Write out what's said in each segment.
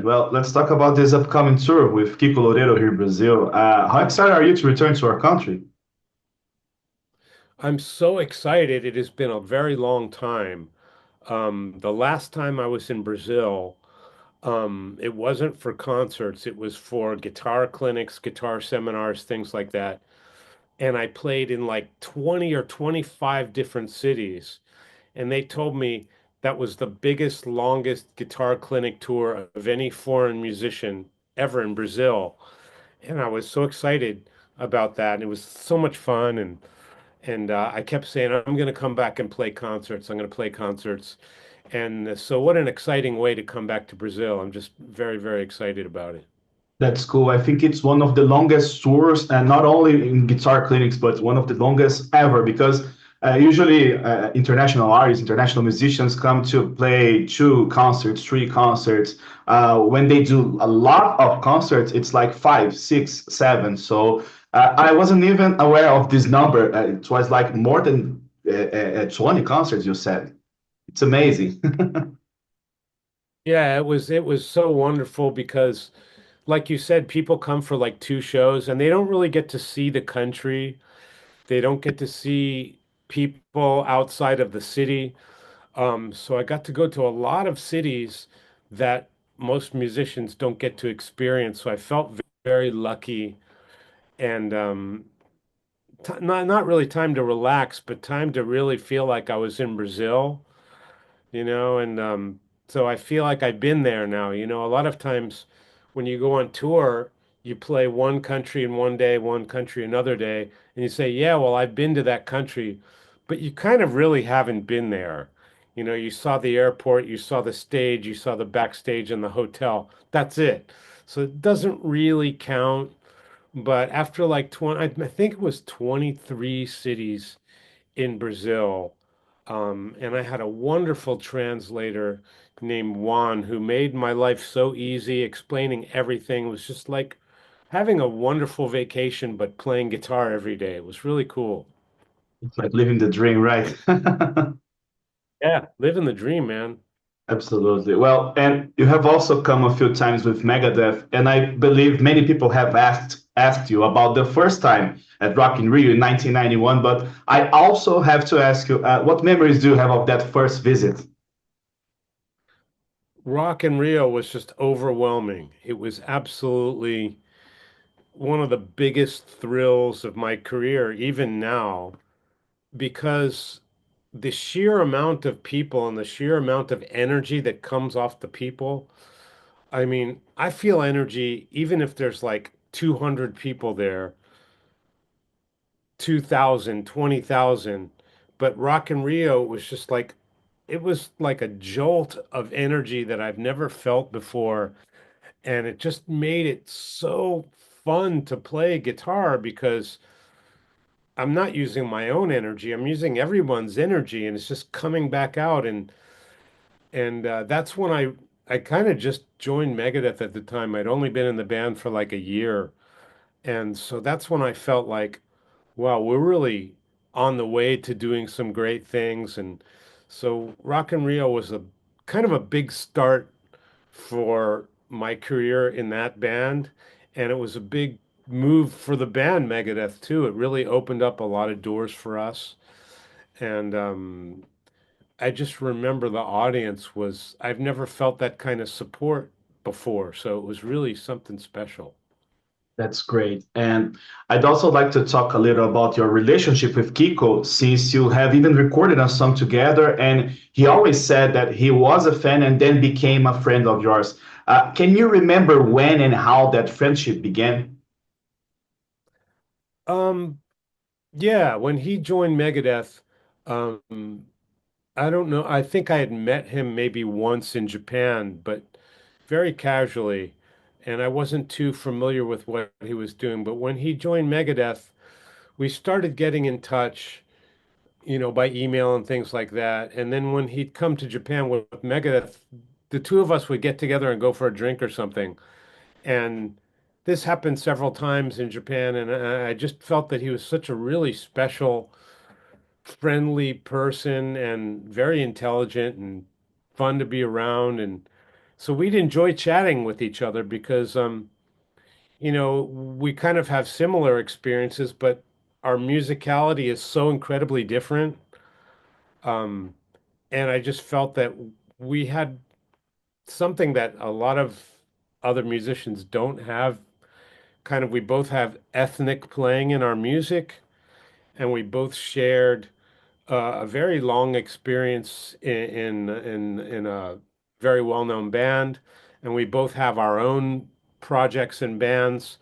Well, let's talk about this upcoming tour with KIKO LOUREIRO here in Brazil. How excited are you to return to our country? I'm so excited. It has been a very long time. The last time I was in Brazil, it wasn't for concerts, it was for guitar clinics, guitar seminars, things like that. And I played in like 20 or 25 different cities. And they told me that was the biggest, longest guitar clinic tour of any foreign musician ever in Brazil. And I was so excited about that. It was so much fun and I kept saying, I'm going to come back and play concerts. I'm going to play concerts. And so, what an exciting way to come back to Brazil. I'm just very, very excited about it. That's cool. I think it's one of the longest tours, and not only in guitar clinics, but one of the longest ever because usually international artists, international musicians come to play two concerts, three concerts. When they do a lot of concerts, it's like five, six, seven. So I wasn't even aware of this number. It was like more than 20 concerts, you said. It's amazing. Yeah, it was so wonderful because, like you said, people come for like two shows and they don't really get to see the country. They don't get to see people outside of the city. So I got to go to a lot of cities that most musicians don't get to experience. So I felt very lucky and t not really time to relax, but time to really feel like I was in Brazil, and so I feel like I've been there now. A lot of times when you go on tour, you play one country in one day, one country another day, and you say, "Yeah, well, I've been to that country," but you kind of really haven't been there. You saw the airport, you saw the stage, you saw the backstage in the hotel. That's it. So it doesn't really count. But after like 20, I think it was 23 cities in Brazil. And I had a wonderful translator named Juan who made my life so easy, explaining everything. It was just like having a wonderful vacation, but playing guitar every day. It was really cool. It's like living the dream, right? Yeah, living the dream, man. Absolutely. Well, and you have also come a few times with Megadeth, and I believe many people have asked you about the first time at Rock in Rio in 1991. But I also have to ask you, what memories do you have of that first visit? Rock in Rio was just overwhelming. It was absolutely one of the biggest thrills of my career, even now, because the sheer amount of people and the sheer amount of energy that comes off the people. I mean, I feel energy even if there's like 200 people there, 2,000, 20,000. But Rock in Rio was just like, it was like a jolt of energy that I've never felt before. And it just made it so fun to play guitar because I'm not using my own energy. I'm using everyone's energy and it's just coming back out. And that's when I kind of just joined Megadeth at the time. I'd only been in the band for like a year. And so that's when I felt like, wow, we're really on the way to doing some great things. And so Rock in Rio was a kind of a big start for my career in that band. And it was a big move for the band Megadeth too. It really opened up a lot of doors for us. And I just remember the audience was, I've never felt that kind of support before. So it was really something special. That's great. And I'd also like to talk a little about your relationship with Kiko, since you have even recorded a song together. And he always said that he was a fan and then became a friend of yours. Can you remember when and how that friendship began? Um, yeah, when he joined Megadeth, um, I don't know. I think I had met him maybe once in Japan, but very casually, and I wasn't too familiar with what he was doing. But when he joined Megadeth, we started getting in touch, by email and things like that. And then when he'd come to Japan with Megadeth, the two of us would get together and go for a drink or something. And this happened several times in Japan, and I just felt that he was such a really special, friendly person and very intelligent and fun to be around. And So we'd enjoy chatting with each other because we kind of have similar experiences, but our musicality is so incredibly different. Um, and I just felt that we had something that a lot of other musicians don't have. Kind of, we both have ethnic playing in our music, and we both shared a very long experience in a very well-known band, and we both have our own projects and bands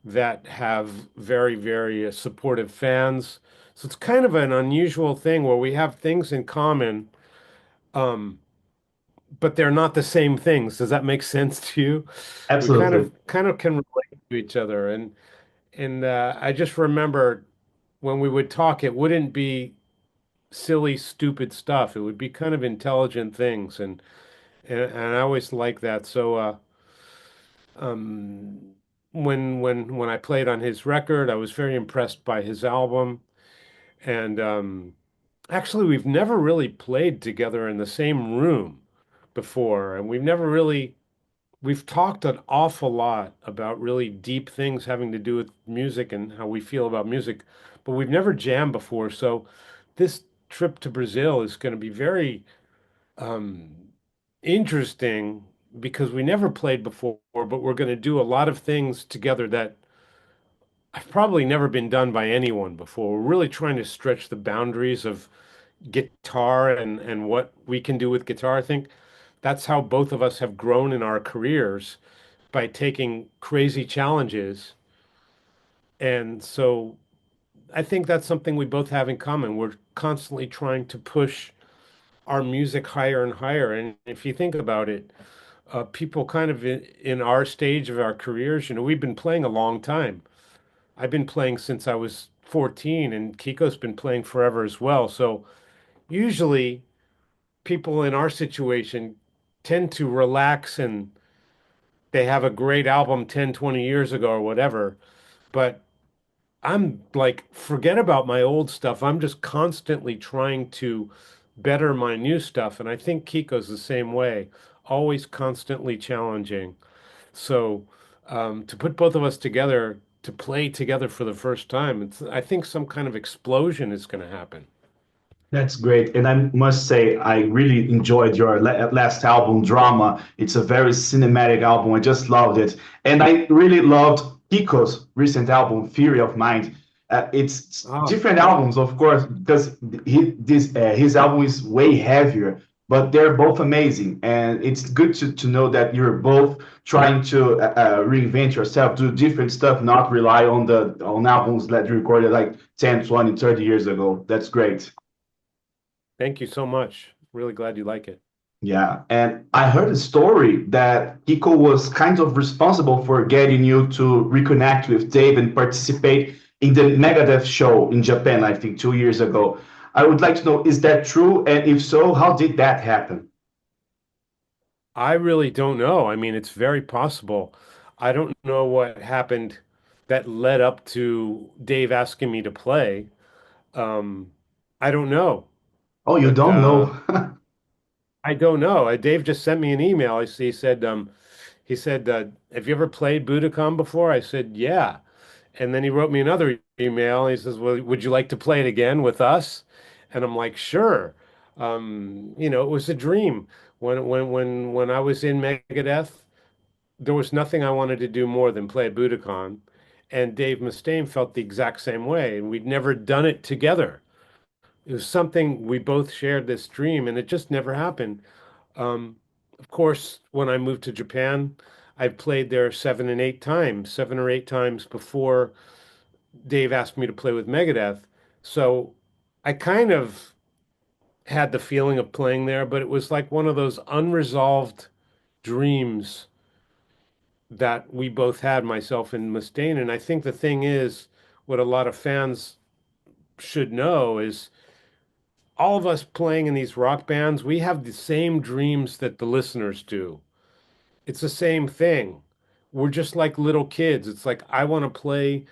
that have very supportive fans. So it's kind of an unusual thing where we have things in common, um, but they're not the same things. Does that make sense to you? We kind Absolutely. of kind of can relate to each other, and I just remember when we would talk, it wouldn't be silly, stupid stuff. It would be kind of intelligent things, and I always like that. So um, when I played on his record, I was very impressed by his album. And actually, we've never really played together in the same room before, and we've talked an awful lot about really deep things having to do with music and how we feel about music, but we've never jammed before. So this trip to Brazil is going to be very um, interesting because we never played before, but we're going to do a lot of things together that have probably never been done by anyone before. We're really trying to stretch the boundaries of guitar and what we can do with guitar. I think that's how both of us have grown in our careers by taking crazy challenges. And so I think that's something we both have in common. We're constantly trying to push our music higher and higher. And if you think about it, people kind of in our stage of our careers, we've been playing a long time. I've been playing since I was 14, and Kiko's been playing forever as well. So usually people in our situation tend to relax and they have a great album 10, 20 years ago or whatever. But I'm like, forget about my old stuff. I'm just constantly trying to better my new stuff. And I think Kiko's the same way, always constantly challenging. So to put both of us together to play together for the first time, I think some kind of explosion is going to happen. That's great. And I must say, I really enjoyed your last album, Drama. It's a very cinematic album. I just loved it. And I really loved Kiko's recent album, Theory of Mind. It's Oh, different albums, of course, because his album is way heavier, but they're both amazing. And it's good to know that you're both trying to reinvent yourself, do different stuff, not rely on albums that you recorded like 10, 20, 30 years ago. That's great. thank you so much. Really glad you like it. Yeah, and I heard a story that Kiko was kind of responsible for getting you to reconnect with Dave and participate in the Megadeth show in Japan, I think 2 years ago. I would like to know, is that true? And if so, how did that happen? I really don't know. I mean, it's very possible. I don't know what happened that led up to Dave asking me to play. Um, I don't know, Oh, you but don't know? I don't know. Dave just sent me an email. He said, "Have you ever played Budokan before?" I said, "Yeah." And then he wrote me another email. He says, "Well, would you like to play it again with us?" And I'm like, "Sure." It was a dream. When I was in Megadeth, there was nothing I wanted to do more than play Budokan. And Dave Mustaine felt the exact same way, and we'd never done it together. It was something we both shared this dream, and it just never happened. Um, of course, when I moved to Japan, I've played there 7 and 8 times, 7 or 8 times before Dave asked me to play with Megadeth. So I kind of had the feeling of playing there, but it was like one of those unresolved dreams that we both had, myself and Mustaine. And I think the thing is, what a lot of fans should know is all of us playing in these rock bands, we have the same dreams that the listeners do. It's the same thing. We're just like little kids. It's like, I want to play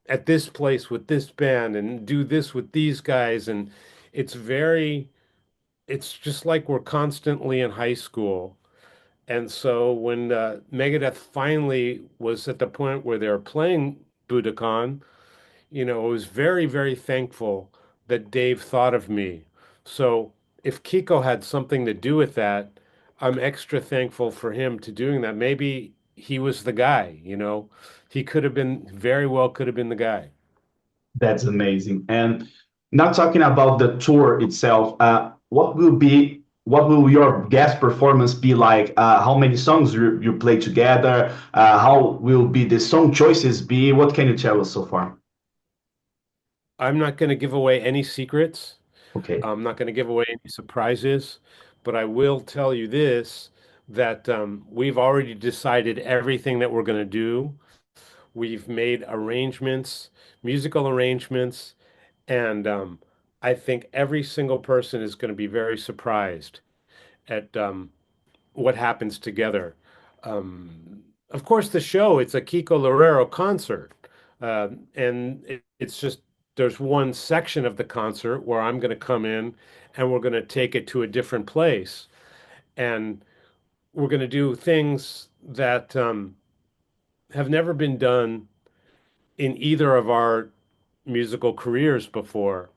at this place with this band and do this with these guys. And it's very, it's just like we're constantly in high school. And so when Megadeth finally was at the point where they were playing Budokan, I was very, very thankful that Dave thought of me. So if Kiko had something to do with that, I'm extra thankful for him to doing that. Maybe he was the guy. He could have been, very well could have been the guy. That's amazing. And not talking about the tour itself, what will your guest performance be like? How many songs you play together? How will be the song choices be? What can you tell us so far? I'm not going to give away any secrets. Okay, I'm not going to give away any surprises, but I will tell you this, that we've already decided everything that we're going to do. We've made arrangements, musical arrangements, and I think every single person is going to be very surprised at what happens together. Of course, the show, it's a Kiko Loureiro concert. And it's just, there's one section of the concert where I'm going to come in and we're going to take it to a different place. And we're going to do things that have never been done in either of our musical careers before.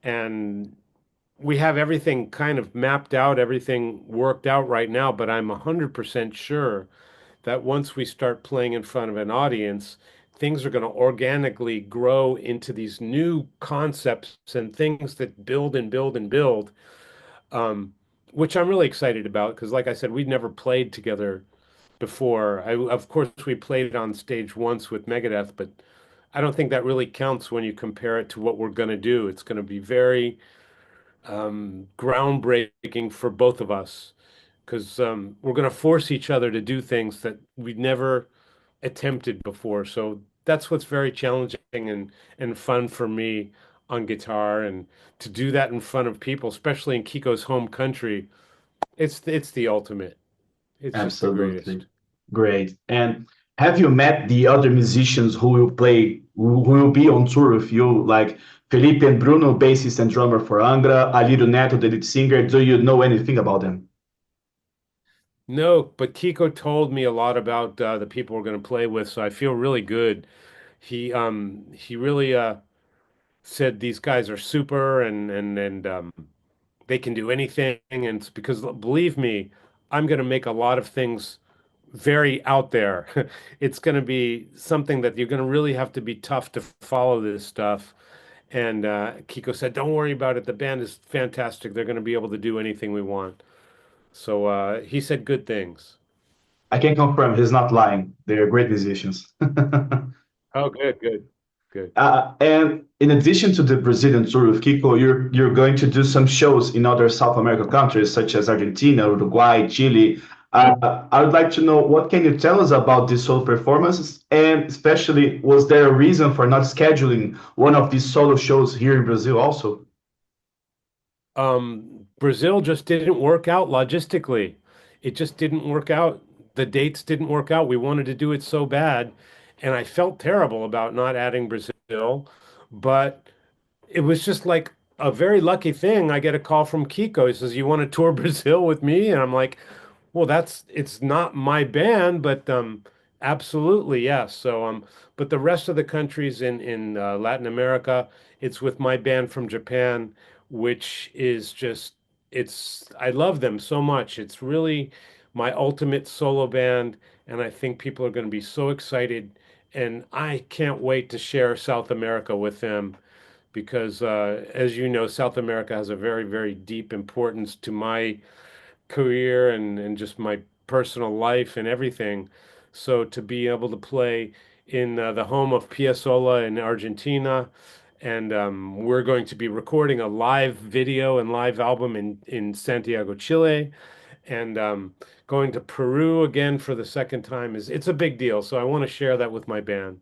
And we have everything kind of mapped out, everything worked out right now, but I'm 100% sure that once we start playing in front of an audience, things are going to organically grow into these new concepts and things that build and build and build, um, which I'm really excited about because, like I said, we'd never played together before. Of course, we played on stage once with Megadeth, but I don't think that really counts when you compare it to what we're going to do. It's going to be very groundbreaking for both of us because we're going to force each other to do things that we'd never attempted before. So that's what's very challenging and fun for me on guitar, and to do that in front of people, especially in Kiko's home country. It's the ultimate. It's just the absolutely. greatest. Great. And have you met the other musicians who will be on tour with you, like Felipe and Bruno, bassist and drummer for Angra, Alírio Neto, the lead singer? Do you know anything about them? No, but Kiko told me a lot about the people we're going to play with, so I feel really good. He really said these guys are super and they can do anything. And it's because, believe me, I'm going to make a lot of things very out there. It's going to be something that you're going to really have to be tough to follow this stuff. And Kiko said, "Don't worry about it. The band is fantastic. They're going to be able to do anything we want." So he said good things. I can confirm he's not lying. They're great musicians. Oh, good, good, good. And in addition to the Brazilian tour with Kiko, you're going to do some shows in other South American countries such as Argentina, Uruguay, Chile. I would like to know what can you tell us about these solo performances, and especially was there a reason for not scheduling one of these solo shows here in Brazil also? Brazil just didn't work out logistically. It just didn't work out. The dates didn't work out. We wanted to do it so bad, and I felt terrible about not adding Brazil, but it was just like a very lucky thing. I get a call from Kiko. He says, "You want to tour Brazil with me?" And I'm like, "Well, it's not my band, but absolutely, yes." So but the rest of the countries in Latin America, it's with my band from Japan, which is just it's I love them so much. It's really my ultimate solo band, and I think people are going to be so excited, and I can't wait to share South America with them because, as you know, South America has a very, very deep importance to my career and just my personal life and everything. So to be able to play in the home of Piazzolla in Argentina, and we're going to be recording a live video and live album in Santiago, Chile, and going to Peru again for the second time is it's a big deal. So I want to share that with my band.